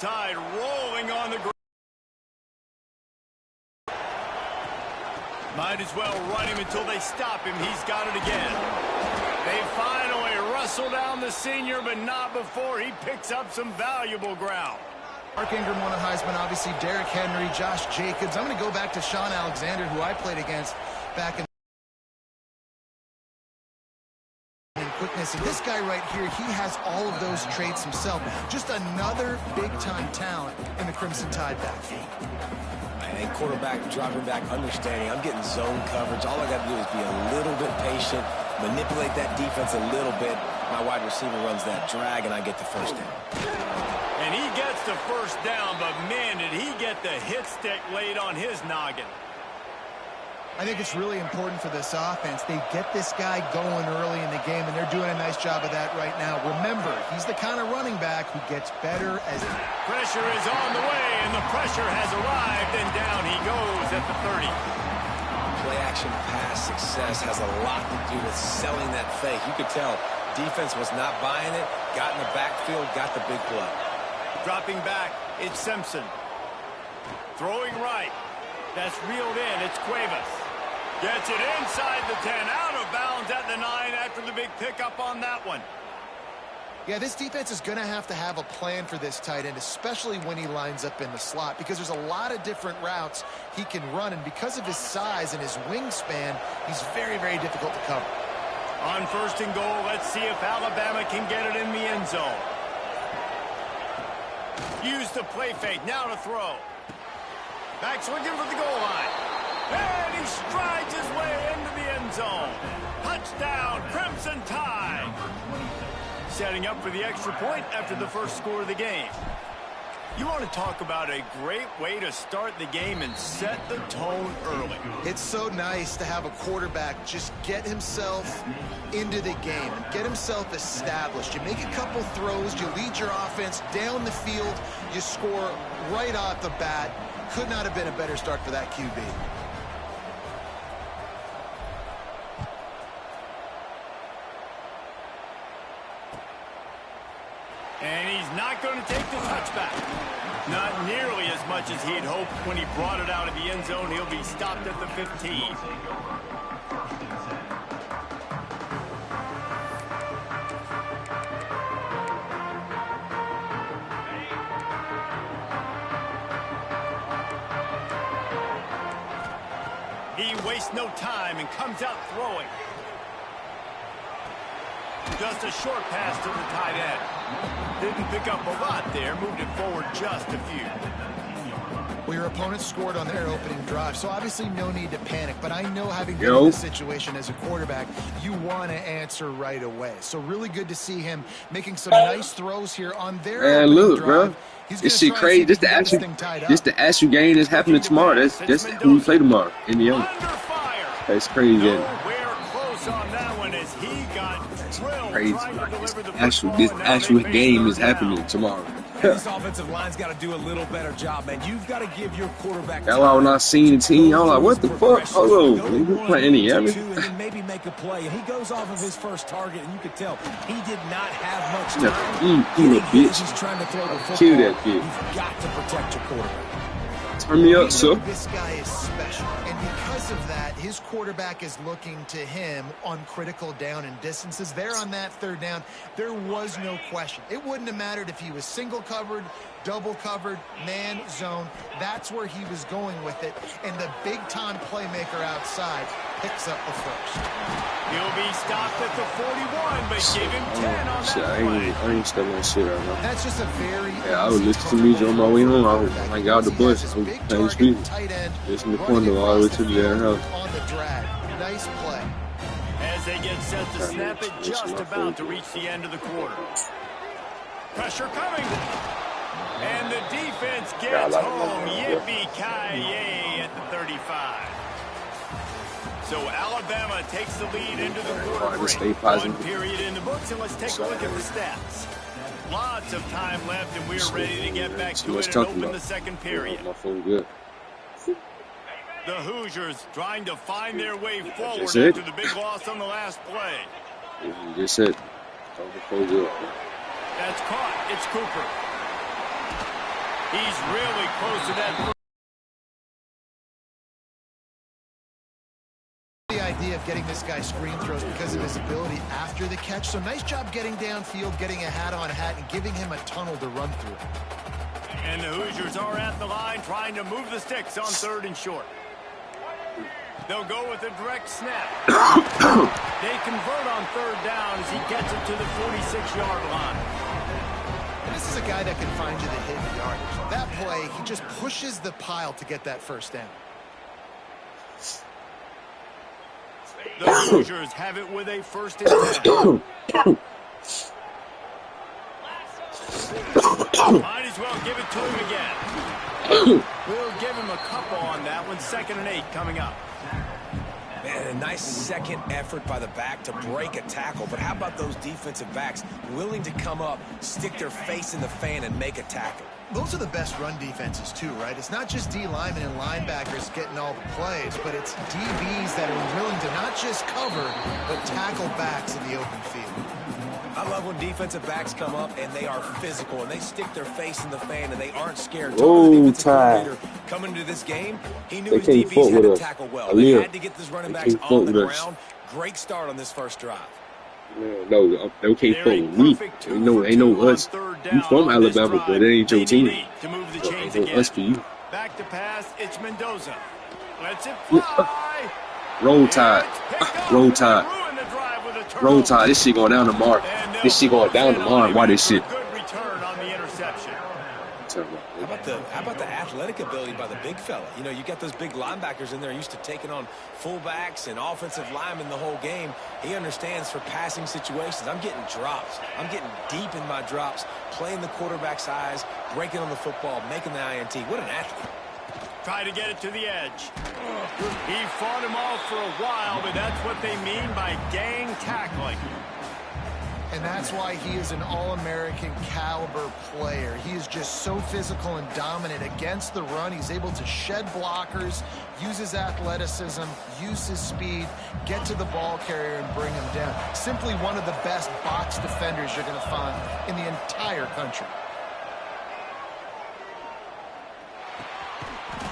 Tide rolling on the ground. Might as well run him until they stop him. He's got it again. They finally wrestle down the senior, but not before he picks up some valuable ground. Mark Ingram won a Heisman, obviously Derrick Henry, Josh Jacobs. I'm going to go back to Sean Alexander, who I played against back in quickness. And this guy right here, he has all of those traits himself. Just another big-time talent in the Crimson Tide backfield. And quarterback, dropping back, understanding. I'm getting zone coverage. All I got to do is be a little bit patient, manipulate that defense a little bit. My wide receiver runs that drag, and I get the first down. And he gets the first down, but man, did he get the hit stick laid on his noggin. I think it's really important for this offense. They get this guy going early in the game, and they're doing a nice job of that right now. Remember, he's the kind of running back who gets better as... Pressure is on the way, and the pressure has arrived, and down he goes at the 30. Play-action pass success has a lot to do with selling that fake. You could tell defense was not buying it, got in the backfield, got the big play. Dropping back, it's Simpson. Throwing right. That's reeled in. It's Cuevas. Gets it inside the 10, out of bounds at the 9 after the big pickup on that one. Yeah, this defense is going to have a plan for this tight end, especially when he lines up in the slot, because there's a lot of different routes he can run, and because of his size and his wingspan, he's very, very difficult to cover. On 1st and goal, let's see if Alabama can get it in the end zone. Use the play fake, now to throw. Back swinging for the goal line. And he strides his way into the end zone. Touchdown, Crimson Tide. Setting up for the extra point after the first score of the game. You want to talk about a great way to start the game and set the tone early. It's so nice to have a quarterback just get himself into the game and get himself established. You make a couple throws, you lead your offense down the field, you score right off the bat. Could not have been a better start for that QB. And he's not going to take the touchback. Not nearly as much as he'd hoped when he brought it out of the end zone. He'll be stopped at the 15. He wastes no time and comes out throwing. Just a short pass to the tight end. Didn't pick up a lot there, moved it forward just a few. Well, your opponent scored on their opening drive, so obviously no need to panic. But I know having been in this situation as a quarterback, you want to answer right away. So really good to see him making some nice throws here on their opening look, drive. bro. This shit crazy. Just the actual game that's happening tomorrow. That's who we play tomorrow. Indiana. That's crazy. Nowhere close on that one as he got drilled Crazy. trying to deliver the This actual game is happening tomorrow. This offensive line's got to do a little better job, man. You've got to give your quarterback. That's why when I seen the team, I'm like, what the fuck? Hold on, we playing Indiana. And then maybe make a play, and he goes off of his first target, and you could tell he did not have much time. He's trying to throw the football. Kill that kid. You've got to protect your quarterback. Turn me up, sir. This guy is special, and because of that, his quarterback is looking to him on critical down and distances. There on that 3rd down, there was no question. It wouldn't have mattered if he was single covered, double covered, man, zone. That's where he was going with it, and the big-time playmaker outside picks up the first. He'll be stopped at the 41, but give him 10 on Shit, that play. I ain't stuck on shit right now. That's just a very I would listen to music on my way home. I got out the bus. I was playing speakers. Listen to Quando all the way to the house. On the drag. Nice play. As they get set to snap it, just about to reach the end of the quarter. Pressure coming. And the defense gets home. Yippee-ki-yay at the 35. So Alabama takes the lead into the quarter break. One period in the books, and let's take a look at the stats. Lots of time left, and we're ready to get back to it and open the second period. My phone good. The Hoosiers trying to find their way forward after the big loss on the last play. That's it. That's caught. It's Cooper. He's really close to that. The idea of getting this guy screen throws because of his ability after the catch. So nice job getting downfield, getting a hat-on-hat, and giving him a tunnel to run through. And the Hoosiers are at the line trying to move the sticks on 3rd and short. They'll go with a direct snap. They convert on 3rd down as he gets it to the 46-yard line. And this is a guy that can find you the hidden yardage. That play, he just pushes the pile to get that 1st down. The Hoosiers have it with a 1st and 10. Might as well give it to him again. We'll give him a couple on that one. 2nd and 8 coming up. Man, a nice second effort by the back to break a tackle. But how about those defensive backs willing to come up, stick their face in the fan, and make a tackle? Those are the best run defenses, too, right? It's not just D linemen and linebackers getting all the plays, but it's DBs that are willing to not just cover, but tackle backs in the open field. I love when defensive backs come up and they are physical and they stick their face in the fan and they aren't scared. Oh, Ty. Coming into this game, he knew his DBs had to tackle well. They had to get these running backs on the ground. Great start on this 1st drive. No, they can't fool me. Ain't no us. You from Alabama, but it ain't your team. Ain't no us for you. Back to pass, it's Mendoza. Lets it fly. Roll Tide. Roll Tide. Roll Tide. This shit going down tomorrow. This shit going down tomorrow. Why this shit? Good return on the interception. How about the athletic ability by the big fella? You know, you got those big linebackers in there used to taking on fullbacks and offensive linemen the whole game. He understands for passing situations. I'm getting drops. I'm getting deep in my drops, playing the quarterback's eyes, breaking on the football, making the INT. What an athlete. Try to get it to the edge. He fought him off for a while, but that's what they mean by gang tackling. And that's why he is an All-American caliber player. He is just so physical and dominant against the run. He's able to shed blockers, use his athleticism, use his speed, get to the ball carrier and bring him down. Simply one of the best box defenders you're going to find in the entire country.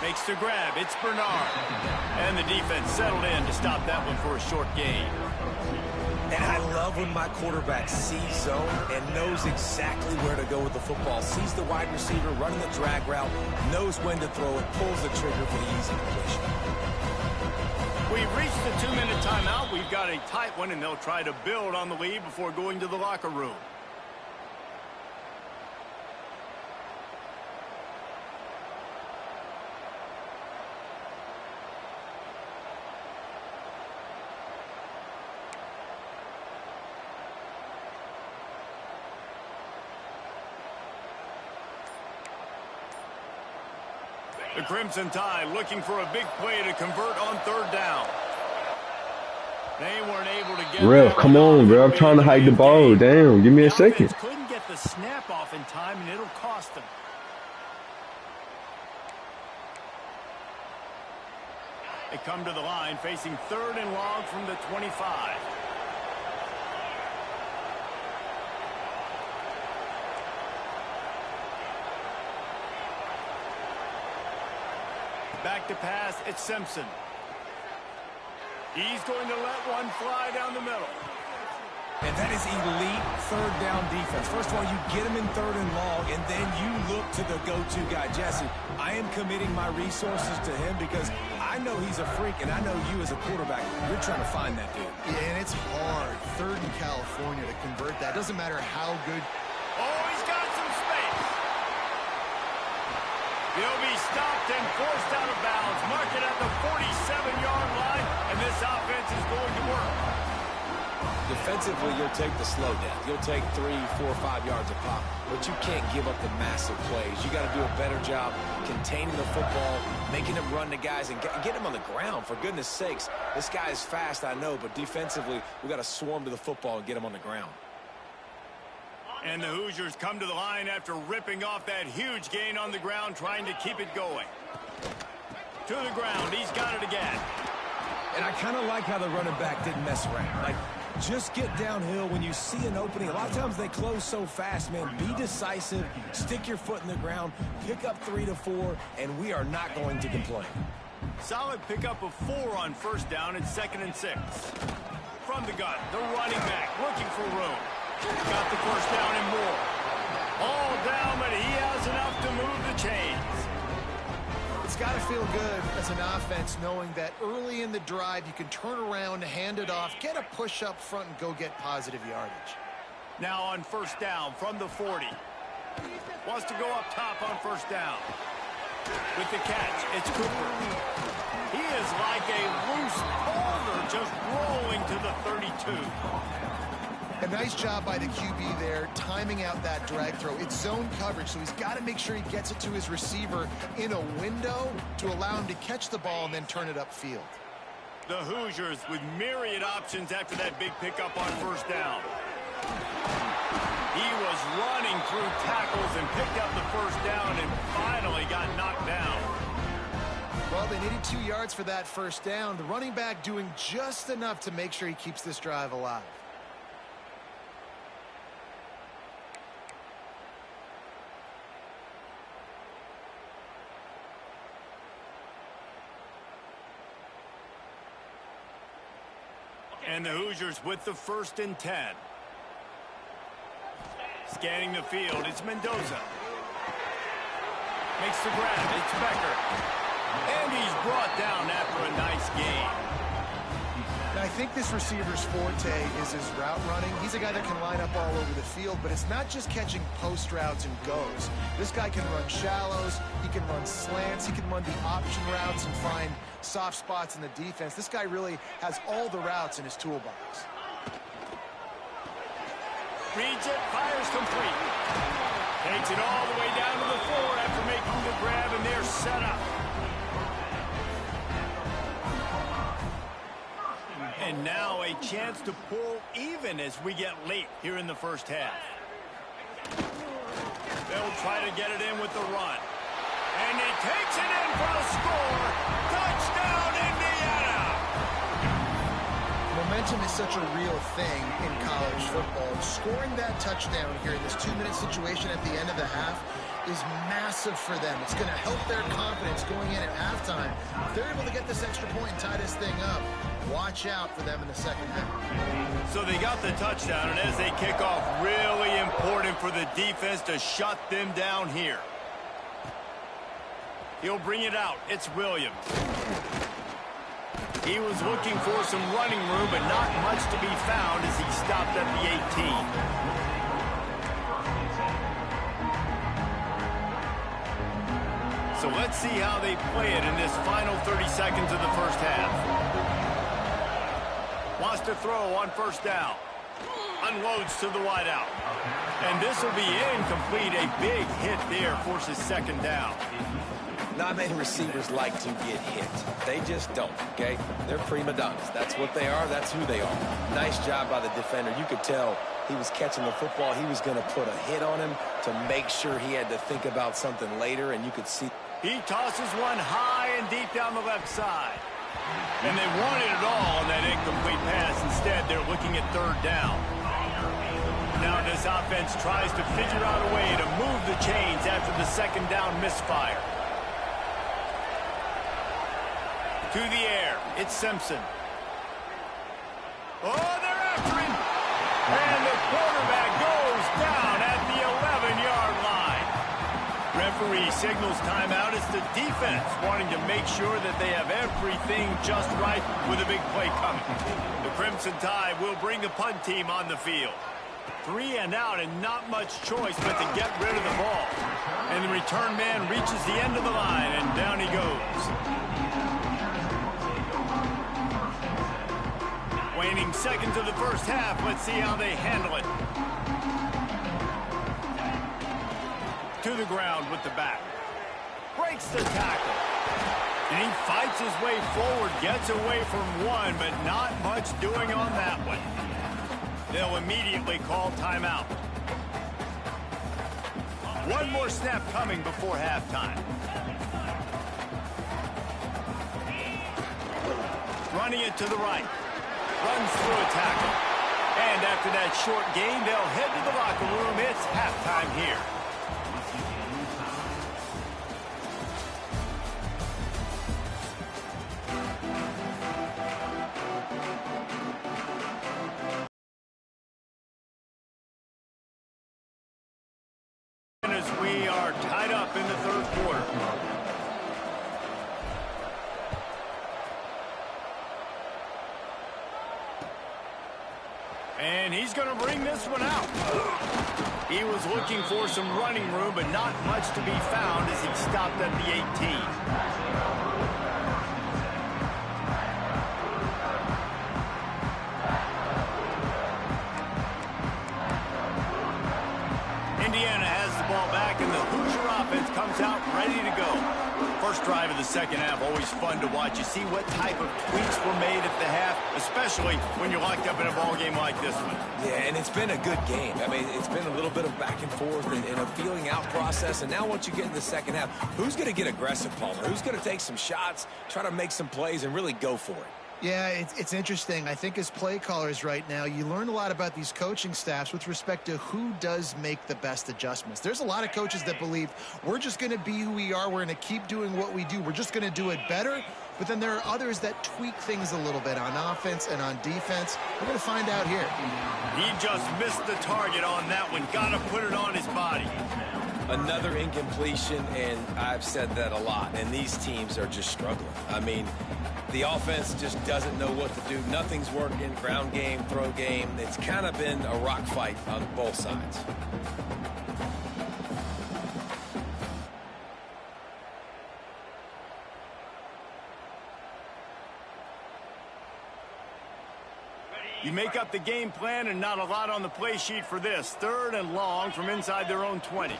Makes the grab. It's Bernard. And the defense settled in to stop that one for a short gain. And I love when my quarterback sees zone and knows exactly where to go with the football. Sees the wide receiver running the drag route, knows when to throw it, pulls the trigger for the easy completion. We've reached the 2-minute timeout. We've got a tight one, and they'll try to build on the lead before going to the locker room. The Crimson Tide looking for a big play to convert on 3rd down. They weren't able to get Ref, come on, bro. I'm trying to hike the ball. Damn, give me a second. Couldn't get the snap off in time, and it'll cost them. They come to the line facing 3rd and long from the 25. Back to pass, it's Simpson. He's going to let one fly down the middle. And that is elite 3rd down defense. First of all, you get him in 3rd and long, and then you look to the go-to guy. Jesse, I am committing my resources to him because I know he's a freak, and I know you as a quarterback, you're trying to find that dude. Yeah, and it's hard, 3rd in California, to convert that. Doesn't matter how good. Oh, he's got some space. He'll be stopped and forced out of bounds. Mark it at the 47-yard line, and this offense is going to work. Defensively, you'll take the slow down. You'll take 3, 4, 5 yards a pop, but you can't give up the massive plays. You got to do a better job containing the football, making him run to guys, and get him on the ground. For goodness sakes, this guy is fast, I know, but defensively, we got to swarm to the football and get him on the ground. And the Hoosiers come to the line after ripping off that huge gain on the ground, trying to keep it going. To the ground, he's got it again. And I kind of like how the running back didn't mess around. Like, Just get downhill when you see an opening. A lot of times they close so fast, man. Be decisive, stick your foot in the ground, pick up 3 to 4, and we are not going to complain. Solid pickup of 4 on first down and 2nd and 6. From the gun, the running back looking for room. Got the first down and more. All down, but he has enough to move the chains. It's got to feel good as an offense knowing that early in the drive you can turn around, hand it off, get a push up front, and go get positive yardage. Now on first down from the 40. Wants to go up top on first down. With the catch, it's Cooper. He is like a loose boulder just rolling to the 32. A nice job by the QB there, timing out that drag throw. It's zone coverage, so he's got to make sure he gets it to his receiver in a window to allow him to catch the ball and then turn it upfield. The Hoosiers with myriad options after that big pickup on first down. He was running through tackles and picked up the first down and finally got knocked down. Well, they needed 2 yards for that first down. The running back doing just enough to make sure he keeps this drive alive. And the Hoosiers with the 1st and 10. Scanning the field, it's Mendoza. Makes the grab, it's Becker. And he's brought down after a nice gain. Now, I think this receiver's forte is his route running. He's a guy that can line up all over the field, but it's not just catching post routes and goes. This guy can run shallows, he can run slants, he can run the option routes and find soft spots in the defense. This guy really has all the routes in his toolbox. Reads it, fires complete. Takes it all the way down to the floor after making the grab, and they're set up. And now a chance to pull even as we get late here in the first half. They'll try to get it in with the run. And he takes it in for the score. Touchdown, Indiana! Momentum is such a real thing in college football. Scoring that touchdown here in this 2-minute situation at the end of the half is massive for them. It's going to help their confidence going in at halftime. If they're able to get this extra point and tie this thing up, watch out for them in the second half. So they got the touchdown, and as they kick off, really important for the defense to shut them down here. He'll bring it out. It's Williams. He was looking for some running room, but not much to be found as he stopped at the 18. So let's see how they play it in this final 30 seconds of the first half. Wants to throw on first down. Unloads to the wideout. And this will be incomplete. A big hit there forces second down. Not many receivers like to get hit. They just don't, okay? They're prima donnas. That's what they are. That's who they are. Nice job by the defender. You could tell he was catching the football. He was going to put a hit on him to make sure he had to think about something later, and you could see. He tosses one high and deep down the left side. And they wanted it all on that incomplete pass. Instead, they're looking at third down. Now this offense tries to figure out a way to move the chains after the second down misfire. To the air, it's Simpson. Oh, they're after him! And the quarterback goes down at the 11-yard line. Referee signals timeout. It's the defense wanting to make sure that they have everything just right with a big play coming. The Crimson Tide will bring the punt team on the field. 3 and out and not much choice but to get rid of the ball. And the return man reaches the end of the line and down he goes. Waning seconds of the first half. Let's see how they handle it. To the ground with the back. Breaks the tackle. And he fights his way forward, gets away from one, but not much doing on that one. They'll immediately call timeout. One more snap coming before halftime. Running it to the right. Runs through a tackle. And after that short game, they'll head to the locker room. It's halftime here. As we are tied up in the third quarter. And he's going to bring this one out. He was looking for some running room, but not much to be found as he stopped at the 18. Indiana has the ball back, and the Hoosier offense comes out ready to go. First drive of the second half, always fun to watch. You see what type of tweaks were made at the half, especially when you're locked up in a ball game like this one. Yeah, and it's been a good game. I mean, it's been a little bit of back and forth and a feeling out process. And now once you get in the second half, who's going to get aggressive, Palmer? Who's going to take some shots, try to make some plays, and really go for it? Yeah, it's interesting. I think as play callers right now, you learn a lot about these coaching staffs with respect to who does make the best adjustments. There's a lot of coaches that believe we're just going to be who we are. We're going to keep doing what we do. We're just going to do it better. But then there are others that tweak things a little bit on offense and on defense. We're going to find out here. He just missed the target on that one. Got to put it on his body. Another incompletion, and I've said that a lot, and these teams are just struggling. I mean, the offense just doesn't know what to do. Nothing's working. Ground game, throw game. It's kind of been a rock fight on both sides. You make up the game plan and not a lot on the play sheet for this. Third and long from inside their own 20.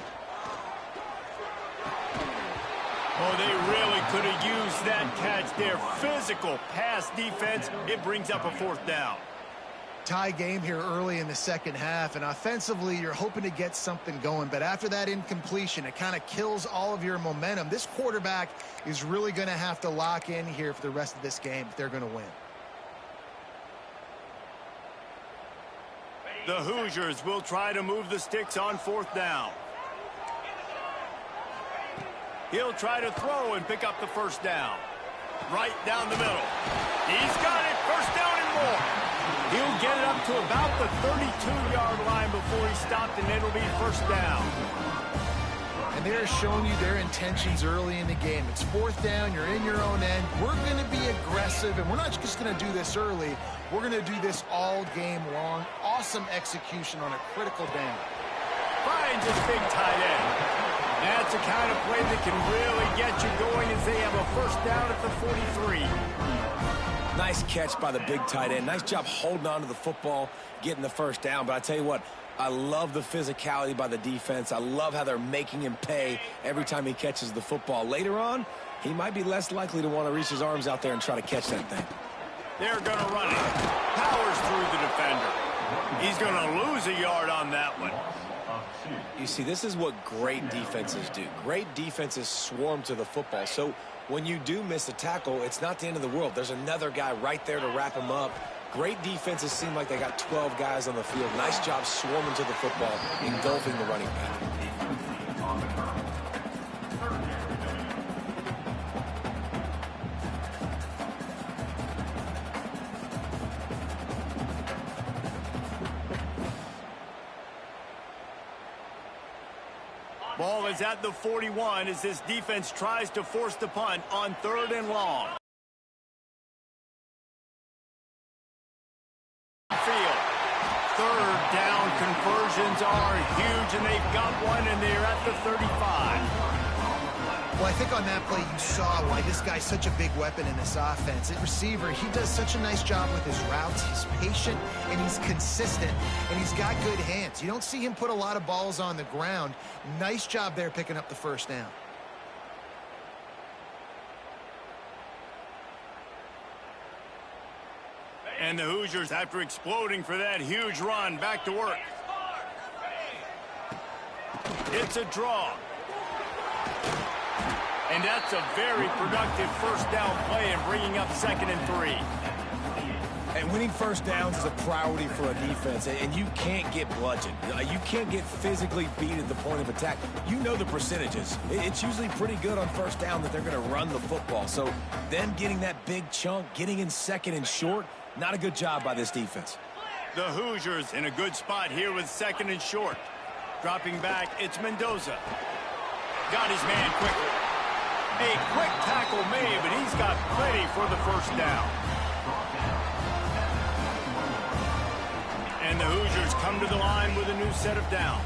Oh, they really could have used that catch there. Physical pass defense. It brings up a fourth down. Tie game here early in the second half, and offensively you're hoping to get something going, but after that incompletion, it kind of kills all of your momentum. This quarterback is really going to have to lock in here for the rest of this game if they're going to win. The Hoosiers will try to move the sticks on fourth down. He'll try to throw and pick up the first down. Right down the middle. He's got it. First down and more. He'll get it up to about the 32-yard line before he stopped, and it'll be first down. And they're showing you their intentions early in the game. It's fourth down. You're in your own end. We're going to be aggressive, and we're not just going to do this early. We're going to do this all game long. Awesome execution on a critical down. Finds his big tight end. That's the kind of play that can really get you going as they have a first down at the 43. Nice catch by the big tight end. Nice job holding on to the football, getting the first down. But I tell you what, I love the physicality by the defense. I love how they're making him pay every time he catches the football. Later on, he might be less likely to want to reach his arms out there and try to catch that thing. They're going to run it. Powers through the defender. He's going to lose a yard on that one. You see, this is what great defenses do. Great defenses swarm to the football. So when you do miss a tackle, it's not the end of the world. There's another guy right there to wrap him up. Great defenses seem like they got 12 guys on the field. Nice job swarming to the football, engulfing the running back. Ball is at the 41 as this defense tries to force the punt on third and long. Field. Third down conversions are huge, and they've got one, and they're at the 35. Well, I think on that play you saw why this guy's such a big weapon in this offense. At receiver, he does such a nice job with his routes. He's patient, and he's consistent, and he's got good hands. You don't see him put a lot of balls on the ground. Nice job there picking up the first down. And the Hoosiers, after exploding for that huge run, back to work. It's a draw. And that's a very productive first down play and bringing up 2nd and 3. And winning first downs is a priority for a defense, and you can't get bludgeoned. You can't get physically beat at the point of attack. You know the percentages. It's usually pretty good on first down that they're going to run the football. So them getting that big chunk, getting in second and short, not a good job by this defense. The Hoosiers in a good spot here with second and short. Dropping back, it's Mendoza. Got his man quickly. A quick tackle made, but he's got plenty for the first down. And the Hoosiers come to the line with a new set of downs.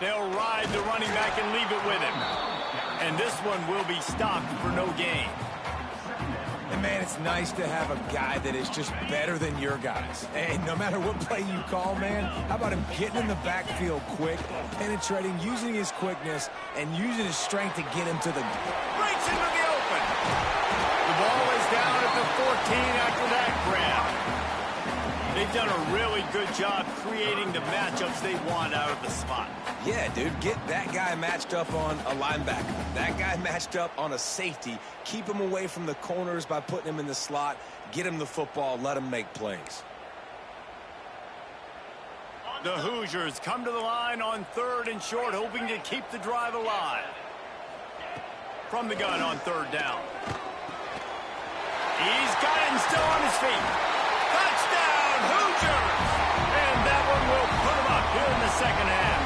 They'll ride the running back and leave it with him. And this one will be stopped for no gain. And, man, it's nice to have a guy that is just better than your guys. And no matter what play you call, man, how about him getting in the backfield quick, penetrating, using his quickness, and using his strength to get him to the... Breaks into the open. The ball is down at the 14 after that grab. They've done a really good job creating the matchups they want out of the slot. Yeah, dude, get that guy matched up on a linebacker. That guy matched up on a safety. Keep him away from the corners by putting him in the slot. Get him the football. Let him make plays. The Hoosiers come to the line on third and short, hoping to keep the drive alive. From the gun on third down. He's got it and still on his feet. Touchdown, Hoosiers! And that one will put him up here in the second half.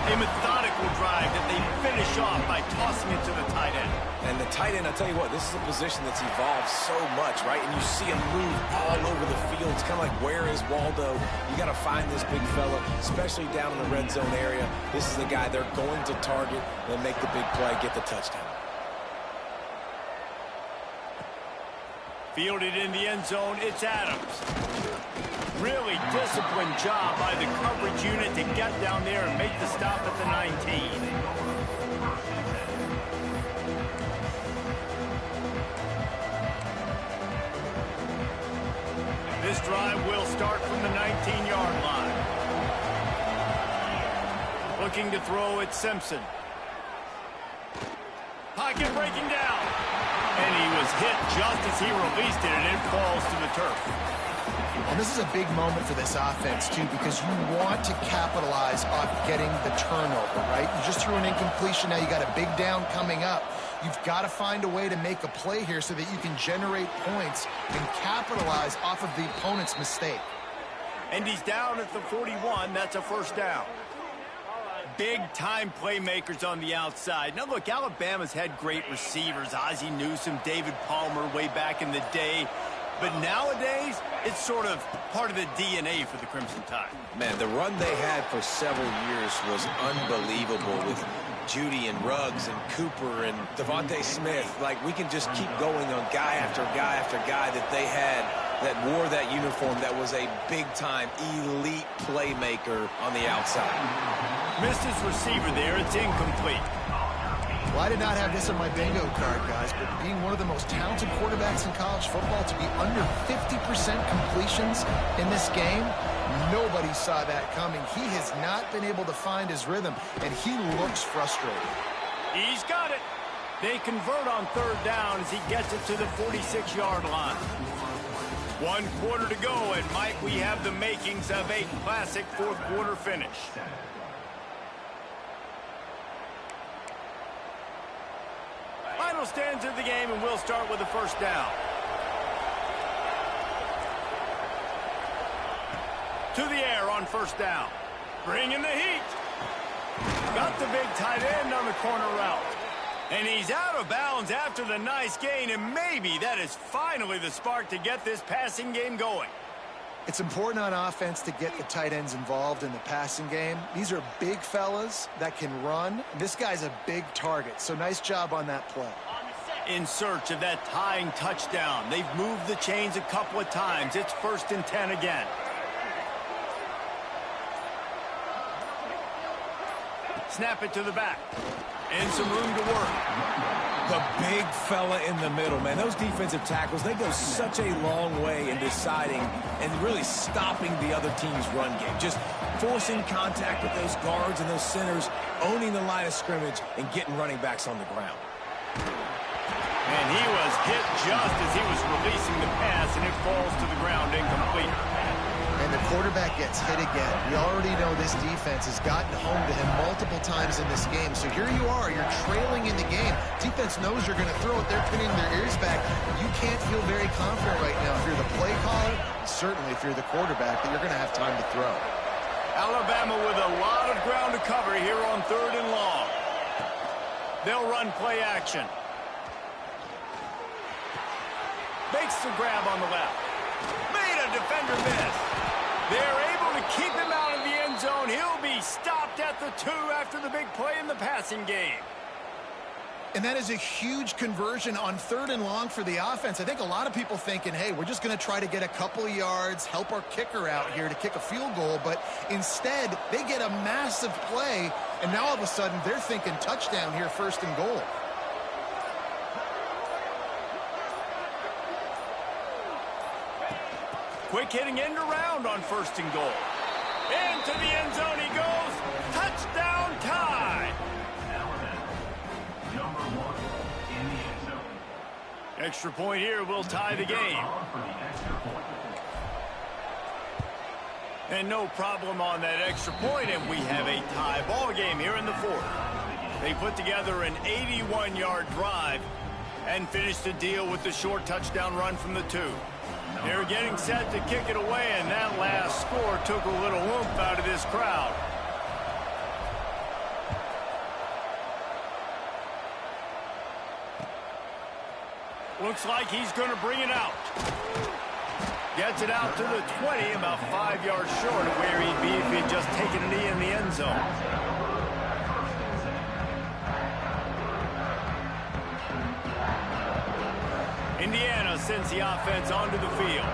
A methodical drive that they finish off by tossing it to the tight end. And the tight end, I'll tell you what, this is a position that's evolved so much, right? And you see him move all over the field. It's kind of like, where is Waldo? You got to find this big fella, especially down in the red zone area. This is the guy they're going to target and make the big play, get the touchdown. Fielded in the end zone, it's Adams. Really disciplined job by the coverage unit to get down there and make the stop at the 19. This drive will start from the 19-yard line. Looking to throw at Simpson. Pocket breaking down. And he was hit just as he released it, and it falls to the turf. And this is a big moment for this offense, too, because you want to capitalize off getting the turnover, right? You just threw an incompletion. Now you got a big down coming up. You've got to find a way to make a play here so that you can generate points and capitalize off of the opponent's mistake. And he's down at the 41. That's a first down. Big-time playmakers on the outside. Now, look, Alabama's had great receivers. Ozzie Newsome, David Palmer way back in the day. But nowadays, it's sort of part of the DNA for the Crimson Tide. Man, the run they had for several years was unbelievable with Judy and Ruggs and Cooper and Devontae Smith. Like, we can just keep going on guy after guy after guy that they had that wore that uniform that was a big-time elite playmaker on the outside. Missed his receiver there. It's incomplete. Well, I did not have this on my bingo card, guys, but being one of the most talented quarterbacks in college football, to be under 50% completions in this game, nobody saw that coming. He has not been able to find his rhythm, and he looks frustrated. He's got it. They convert on third down as he gets it to the 46-yard line. 1 quarter to go, and Mike, we have the makings of a classic fourth-quarter finish. Final stands of the game, and we'll start with the first down. To the air on first down. Bringing the heat. Got the big tight end on the corner route. And he's out of bounds after the nice gain, and maybe that is finally the spark to get this passing game going. It's important on offense to get the tight ends involved in the passing game. These are big fellas that can run. This guy's a big target, so nice job on that play. In search of that tying touchdown. They've moved the chains a couple of times. It's 1st and 10 again. Snap it to the back. And some room to work. The big fella in the middle, man. Those defensive tackles, they go such a long way in deciding and really stopping the other team's run game. Just forcing contact with those guards and those centers, owning the line of scrimmage, and getting running backs on the ground. And he was hit just as he was releasing the pass, and it falls to the ground incomplete. And the quarterback gets hit again. We already know this defense has gotten home to him multiple times in this game. So here you are, you're trailing in the game. Defense knows you're going to throw it. They're pinning their ears back. You can't feel very confident right now if you're the play caller, certainly if you're the quarterback, that you're going to have time to throw. Alabama with a lot of ground to cover here on 3rd and long. They'll run play action. Makes the grab on the left. Made a defender miss. They're able to keep him out of the end zone. He'll be stopped at the 2 after the big play in the passing game. And that is a huge conversion on 3rd and long for the offense. I think a lot of people thinking, hey, we're just going to try to get a couple of yards, help our kicker out here to kick a field goal. But instead, they get a massive play, and now all of a sudden they're thinking touchdown here, 1st and goal. Quick hitting end around on 1st and goal. Into the end zone he goes. Touchdown tie. Extra point here will tie the game. And no problem on that extra point, and we have a tie ball game here in the 4th. They put together an 81-yard drive and finished the deal with the short touchdown run from the 2. They're getting set to kick it away, and that last score took a little oomph out of this crowd. Looks like he's going to bring it out. Gets it out to the 20, about 5 yards short of where he'd be if he'd just taken a knee in the end zone. Indiana sends the offense onto the field.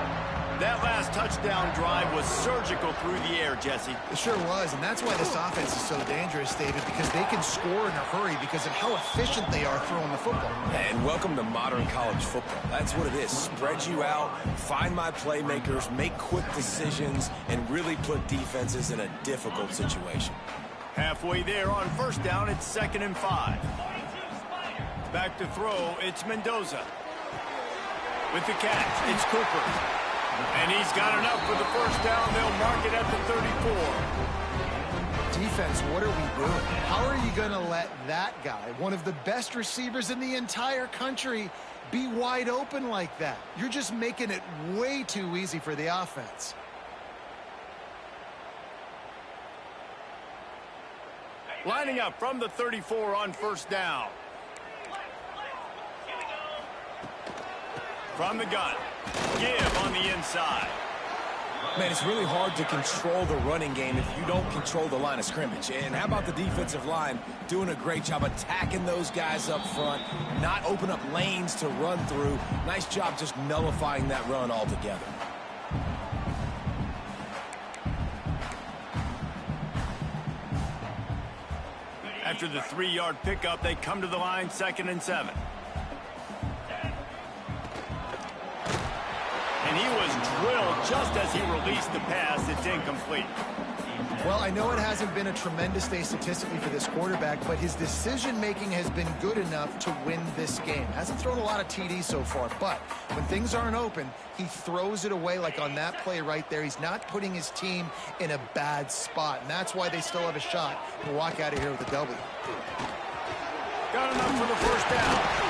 That last touchdown drive was surgical through the air, Jesse. It sure was, and that's why this offense is so dangerous, David, because they can score in a hurry because of how efficient they are throwing the football. And welcome to modern college football. That's what it is. Spread you out, find my playmakers, make quick decisions, and really put defenses in a difficult situation. Halfway there on 1st down, it's 2nd and 5. Back to throw, it's Mendoza. With the catch, it's Cooper. And he's got enough for the 1st down. They'll mark it at the 34. Defense, what are we doing? How are you going to let that guy, one of the best receivers in the entire country, be wide open like that? You're just making it way too easy for the offense. Lining up from the 34 on 1st down. From the gun. Give on the inside. Man, it's really hard to control the running game if you don't control the line of scrimmage. And how about the defensive line doing a great job attacking those guys up front, not open up lanes to run through. Nice job just nullifying that run altogether. After the 3-yard pickup, they come to the line 2nd and 7. And he was drilled just as he released the pass. It's incomplete. Well, I know it hasn't been a tremendous day statistically for this quarterback, but his decision-making has been good enough to win this game. Hasn't thrown a lot of TDs so far, but when things aren't open, he throws it away like on that play right there. He's not putting his team in a bad spot, and that's why they still have a shot to walk out of here with a W. Got enough for the 1st down.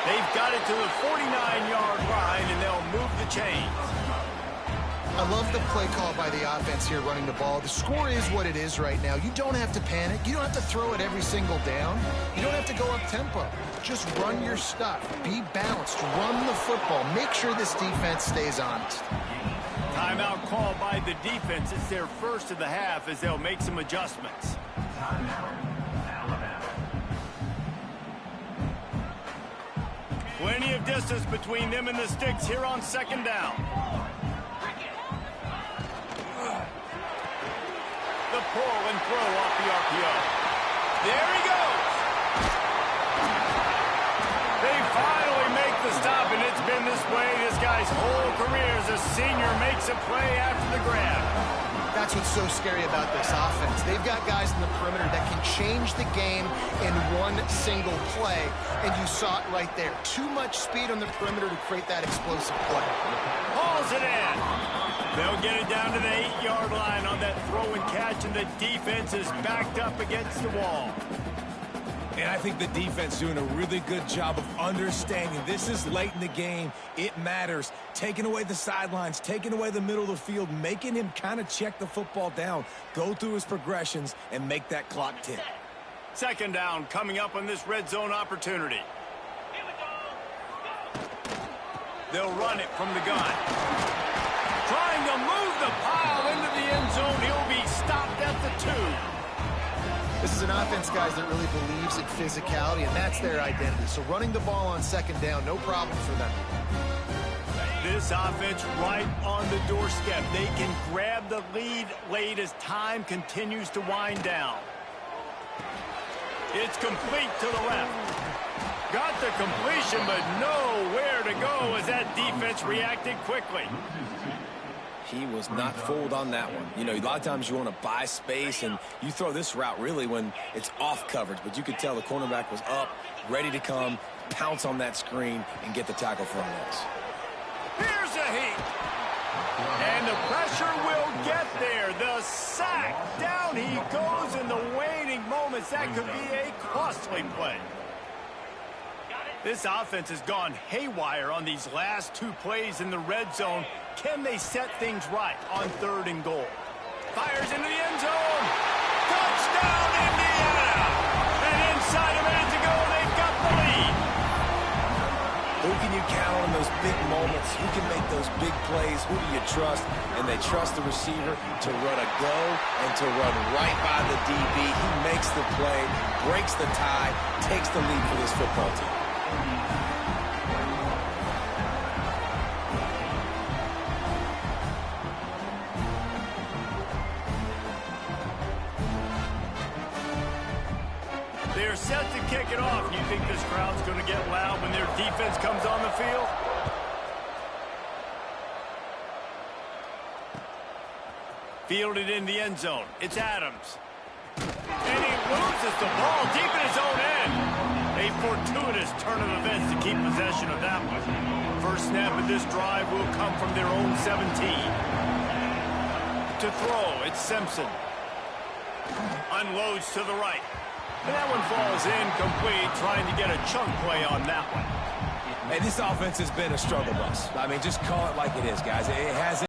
They've got it to the 49-yard line, and they'll move the chains. I love the play call by the offense here running the ball. The score is what it is right now. You don't have to panic. You don't have to throw it every single down. You don't have to go up tempo. Just run your stuff. Be balanced. Run the football. Make sure this defense stays honest. Timeout call by the defense. It's their first of the half as they'll make some adjustments. Plenty of distance between them and the sticks here on 2nd down. The pull and throw off the RPO. There he goes. They finally make the stop, and it's been this way this guy's whole career as a senior makes a play after the grab. That's what's so scary about this offense. They've got guys in the perimeter that can change the game in one single play, and you saw it right there. Too much speed on the perimeter to create that explosive play. Hauls it in. They'll get it down to the 8-yard line on that throw and catch, and the defense is backed up against the wall. And I think the defense doing a really good job of understanding this is late in the game. It matters. Taking away the sidelines, taking away the middle of the field, making him kind of check the football down, go through his progressions, and make that clock tick. Second down coming up on this red zone opportunity. They'll run it from the gun. Trying to move the pile into the end zone. He'll be stopped at the 2. This is an offense, guys, that really believes in physicality, and that's their identity. So running the ball on second down, no problem for them. This offense right on the doorstep. They can grab the lead late as time continues to wind down. It's complete to the left. Got the completion, but nowhere to go as that defense reacted quickly. He was not fooled on that one. You know, a lot of times you want to buy space, and you throw this route really when it's off coverage. But you could tell the cornerback was up, ready to come, pounce on that screen, and get the tackle for a loss. Here's a heat. And the pressure will get there. The sack. Down he goes in the waning moments. That could be a costly play. This offense has gone haywire on these last 2 plays in the red zone. Can they set things right on 3rd and goal? Fires into the end zone. Touchdown, Indiana! And inside a minute to go, they've got the lead. Who can you count on in those big moments? Who can make those big plays? Who do you trust? And they trust the receiver to run a go and to run right by the DB. He makes the play, breaks the tie, takes the lead for this football team. They're set to kick it off. You think this crowd's going to get loud when their defense comes on the field? Fielded in the end zone. It's Adams. And he loses the ball deep in his own end. A fortuitous turn of events to keep possession of that one. First snap of this drive will come from their own 17. To throw, it's Simpson. Unloads to the right. And that one falls incomplete, trying to get a chunk play on that one. Hey, this offense has been a struggle bus. I mean, just call it like it is, guys. It hasn't.